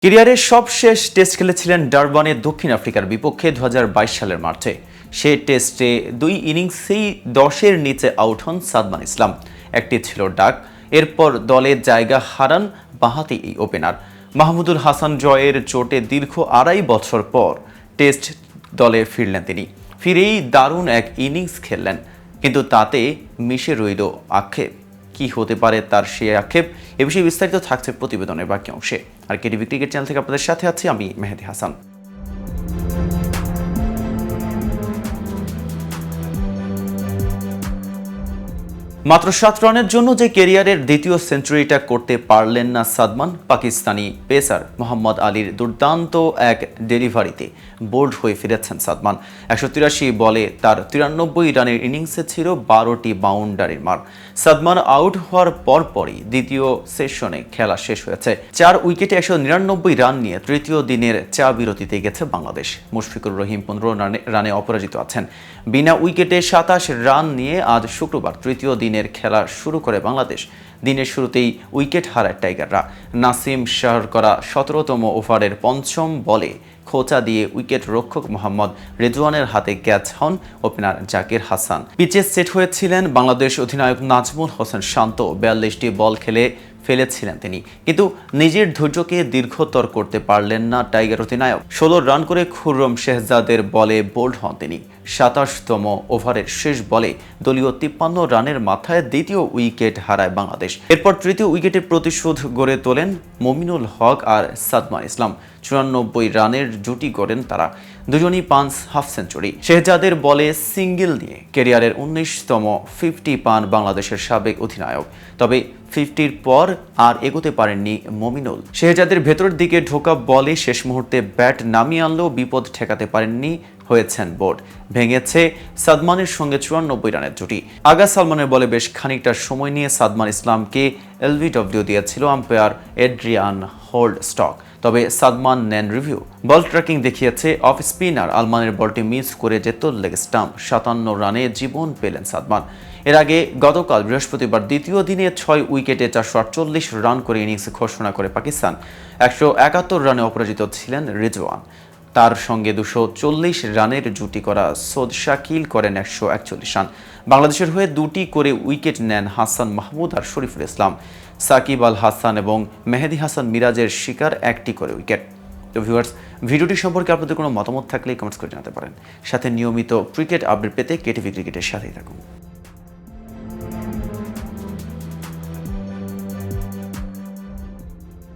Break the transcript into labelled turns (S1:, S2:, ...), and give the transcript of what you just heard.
S1: ক্যারিয়ারের সবশেষ টেস্ট খেলেছিলেন ডারবানে দক্ষিণ আফ্রিকার বিপক্ষে 2022 সালের মার্চে। সে টেস্টে 2 ইনিংসেই 10-এর নিচে আউট হন সাদমান ইসলাম। একটি ছিল ডাক। এরপর দলে জায়গা হারান বাঁহাতি এই ওপেনার। মাহমুদুল হাসান জয়ের চোটে দীর্ঘ 2.5 বছর পর টেস্ট দলে ফিরলেন তিনি। ফিরেই দারুণ এক ইনিংস খেললেন, কিন্তু তাতে মিশে রইল আক্ষেপ। কি হতে পারে তার সেই আক্ষেপ, এ বিষয়ে বিস্তারিত থাকছে প্রতিবেদনের বাকি অংশে। আর কেটিভি ক্রিকেট চ্যানেল থেকে আপনাদের সাথে আছি আমি মেহেদি হাসান। মাত্র 7 রানের জন্য যে ক্যারিয়ারের দ্বিতীয় সেঞ্চুরিটা করতে পারলেন না সাদমান, পাকিস্তানি পেসার মোহাম্মদ আলীর দুর্দান্ত এক ডেলিভারিতে বোল্ড হয়ে ফিরেছেন সাদমান। 183 বলে তার 93 রানের ইনিংসে ছিল 12টি বাউন্ডারির মার। সাদমান আউট হওয়ার পরপরই দ্বিতীয় সেশনে খেলা শেষ হয়েছে। 4 উইকেটে 199 রান নিয়ে তৃতীয় দিনের চা বিরতিতে গেছে বাংলাদেশ। মুশফিকুর রহিম 15 রানে অপরাজিত আছেন। বিনা উইকেটে 27 রান নিয়ে আজ শুক্রবার তৃতীয় দিনের খেলা শুরু করে বাংলাদেশ। দিনের শুরুতেই উইকেট হারায় টাইগাররা। নাসিম শাহর করা 17তম ওভারের পঞ্চম বলে খোঁচা দিয়ে উইকেট রক্ষক মোহাম্মদ রেজওয়ানের হাতে ক্যাচ হন ওপেনার জাকির হাসান। পিচে সেট হয়েছিলেন বাংলাদেশ অধিনায়ক নাজমুল হোসেন শান্ত। 42টি বল খেলে ফেলেছিলেন তিনি, কিন্তু নিজের ধৈর্যকে দীর্ঘতর করতে পারলেন না টাইগার অধিনায়ক। 16 রান করে খুররম শেহজাদের বলে বোল্ড হন তিনি। 27তম ওভারের শেষ বলে দলীয় 53 রানের মাথায় দ্বিতীয় উইকেট হারায় বাংলাদেশ। এরপর তৃতীয় উইকেটের প্রতিশোধ গড়ে তোলেন মমিনুল হক আর সাদমান ইসলাম। 94 রানের জুটি গড়েন তারা। দুজনই পান হাফ সেঞ্চুরি। শেহজাদের বলে সিঙ্গেল নিয়ে ক্যারিয়ারের 19তম 50 পান বাংলাদেশের সাবেক অধিনায়ক। তবে 50-র পর আর এগোতে পারেননি মমিনুল। শেহজাদের ভেতরের দিকে ঢোকা বলে শেষ মুহূর্তে ব্যাট নামিয়ে আনলেও বিপদ ঠেকাতে পারেননি, হয়েছেন বোর্ড। ভেঙেছে সাদমানের সঙ্গে 94 রানের জুটি। আগা সালমানের বলে বেশ খানিকটা সময় নিয়ে সাদমান ইসলামকে এলবিডব্লিউ দিয়েছিল আম্পায়ার এড্রিয়ান হোল্ড স্টক। তবে সাদমান নেন রিভিউ। বল ট্র্যাকিং দেখিয়েছে অফ স্পিনার আলমানের বলটি মিস করে যেত লেগ স্টাম্প। 57 রানে জীবন পেলেন সাদমান। এর আগে গতকাল বৃহস্পতিবার দ্বিতীয় দিনে 6 উইকেটে 448 রান করে ইনিংস ঘোষণা করে পাকিস্তান। 171 রানে অপরাজিত ছিলেন রিজওয়ান। তার সঙ্গে 240 রানের জুটি করা সৌদ শাকিল করেন 141 রান। বাংলাদেশের হয়ে 2টি করে উইকেট নেন হাসান মাহমুদ আর শরীফুল ইসলাম। সাকিব আল হাসান এবং মেহেদি হাসান মিরাজের শিকার 1টি করে উইকেট। তো ভিউয়ার্স, ভিডিওটি সম্পর্কে আপনাদের কোনো মতামত থাকলে কমেন্টস করে জানাতে পারেন। সাথে নিয়মিত ক্রিকেট আপডেট পেতে কেটিভি ক্রিকেটের সাথেই থাকুন।